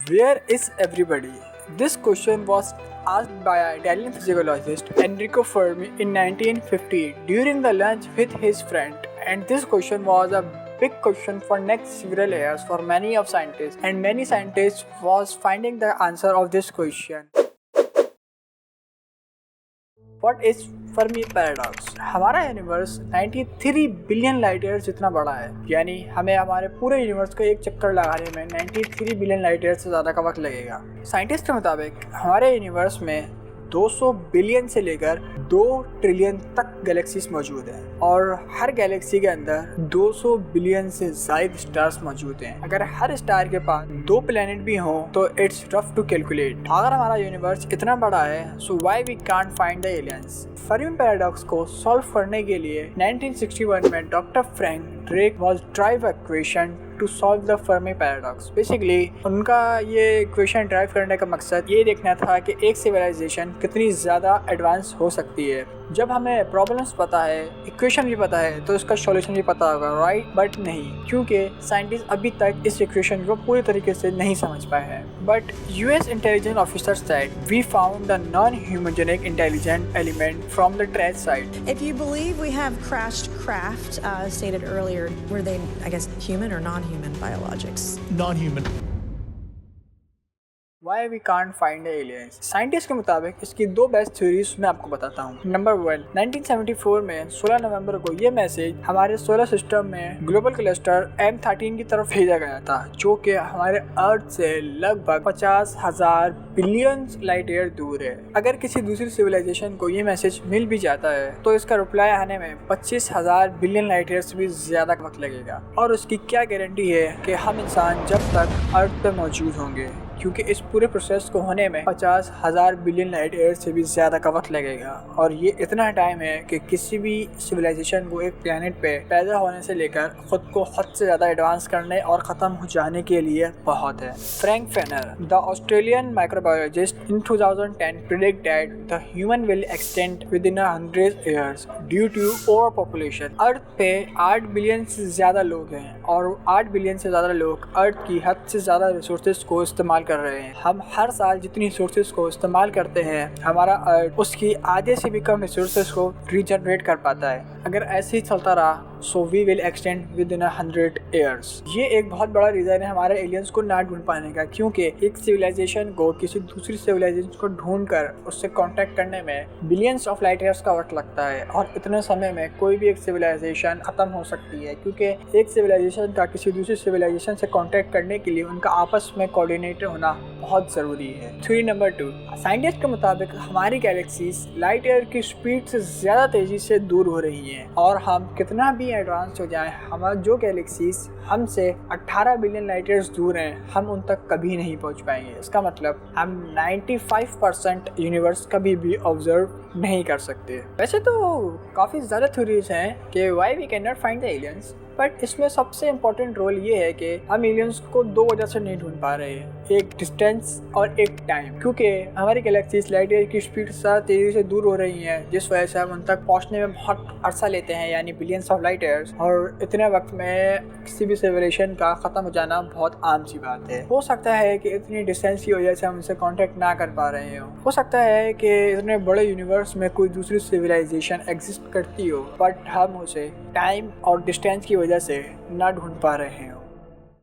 Where is everybody? This question was asked by Italian physiologist Enrico Fermi in 1950 during the lunch with his friend, and this question was a big question for next several years for many of scientists, and many scientists was finding the answer of this question. What is Fermi paradox? हमारा universe 93 billion light years जितना बड़ा है, यानी हमें हमारे पूरे universe को एक चक्कर लगाने में 93 बिलियन लाइट ईयर्स से ज़्यादा का वक्त लगेगा। साइंटिस्ट के मुताबिक हमारे यूनिवर्स में 200 बिलियन से लेकर 2 ट्रिलियन तक गैलेक्सीज मौजूद हैं और हर गैलेक्सी के अंदर 200 बिलियन से ज़ायद स्टार्स मौजूद हैं। अगर हर स्टार के पास 2 प्लैनेट भी हों तो इट्स रफ टू कैलकुलेट। अगर हमारा यूनिवर्स इतना बड़ा है so why we can't find the aliens? Fermi paradox को सॉल्व करने के लिए 1961 में doctor Frank Drake was drive equation to solve the Fermi paradox. Basically उनका ये इक्वेशन ड्राइव करने का मकसद ये देखना था कि एक सिविलाइजेशन कितनी ज़्यादा एडवांस हो सकती है। जब हमें प्रॉब्लम्स पता है, इक्वेशन भी पता है, तो इसका सॉल्यूशन भी पता होगा, राइट? बट नहीं, क्योंकि साइंटिस्ट अभी तक इस इक्वेशन को पूरी तरीके से नहीं समझ पाए हैं। But US intelligence officer said we found the non-humogenic intelligent element from the trash site. If you believe we have crashed craft, stated earlier, were they, I guess, human or non-human biologics? Non-human. Why we can't find the aliens? Scientist के मुताबिक इसकी 2 best theories मैं आपको बताता हूँ। Number 1, 1974 में 16 नवंबर को ये मैसेज हमारे सोलर सिस्टम में ग्लोबल क्लस्टर M13 की तरफ भेजा गया था, जो कि हमारे अर्थ से लगभग 50,000 बिलियन लाइट ईयर दूर है। अगर किसी दूसरी सिविलाइजेशन को ये मैसेज मिल भी जाता है तो इसका रिप्लाई आने में 25,000 बिलियन लाइट ईयर से भी ज़्यादा वक्त लगेगा। और उसकी क्या गारंटी है कि हम इंसान जब तक अर्थ पे मौजूद होंगे, क्योंकि इस पूरे प्रोसेस को होने में 50,000 बिलियन लाइट ईयर से भी ज़्यादा का वक्त लगेगा। और ये इतना टाइम है कि किसी भी सिविलाइजेशन को एक प्लैनेट पे पैदा होने से लेकर ख़ुद को हद से ज़्यादा एडवांस करने और ख़त्म हो जाने के लिए बहुत है। Frank Fenner, the Australian microbiologist, in 2010 predict that the human will extend within 100 years due to overpopulation. Earth पे 8 बिलियन से ज़्यादा लोग हैं और 8 बिलियन से ज़्यादा लोग अर्थ की हद से ज़्यादा रिसोर्सेज को इस्तेमाल कर रहे हैं। हम हर साल जितनी रिसोर्सेज को इस्तेमाल करते हैं, हमारा अर्थ उसकी आधे से भी कम रिसोर्सेज को रीजनरेट कर पाता है। अगर ऐसे ही चलता रहा so we will extend within 100 years. ये एक बहुत बड़ा रीज़न है हमारे एलियंस को ना ढूंढ पाने का, क्योंकि एक सिविलाइजेशन को किसी दूसरी सिविलाइजेशन को ढूंढकर उससे कांटेक्ट करने में बिलियंस ऑफ लाइट ईयर्स का वक्त लगता है और इतने समय में कोई भी एक सिविलाइजेशन खत्म हो सकती है, क्योंकि एक सिविलाइजेशन का किसी दूसरी सिविलाइजेशन से कांटेक्ट करने के लिए उनका आपस में कोऑर्डिनेट होना बहुत ज़रूरी है। थ्योरी नंबर 2, साइंटिस्ट के मुताबिक हमारी गैलेक्सीज लाइट ईयर की स्पीड से ज़्यादा तेज़ी से दूर हो रही हैं और हम कितना भी एडवांस हो जाएं, हमारी जो गैलेक्सीज हमसे 18 बिलियन लाइट ईयर्स दूर हैं, हम उन तक कभी नहीं पहुंच पाएंगे। इसका मतलब हम 95% यूनिवर्स कभी भी ऑब्जर्व नहीं कर सकते। वैसे तो काफ़ी ज़्यादा थ्योरीज हैं कि why we can not find the aliens, but इसमें सबसे इम्पोर्टेंट रोल ये है कि हम एलियंस को 2 वजह से नहीं ढूंढ पा रहे हैं, एक डिस्टेंस और एक टाइम। क्योंकि हमारी गैलेक्सीज लाइट ईयर की स्पीड से तेज़ी से दूर हो रही हैं, जिस वजह से हम उन तक पहुंचने में बहुत अरसा लेते हैं, यानी बिलियंस ऑफ लाइट ईयर्स। और इतने वक्त में किसी भी सिविलाइजेशन का ख़त्म हो जाना बहुत आम सी बात है। हो सकता है कि इतनी डिस्टेंस की वजह से हम उनसे कॉन्टेक्ट ना कर पा रहे हो सकता है कि इतने बड़े यूनिवर्स में कोई दूसरी सिविलाइजेशन एग्जिस्ट करती हो, बट हम उसे टाइम और डिस्टेंस की वजह से ना ढूंढ पा रहे हो।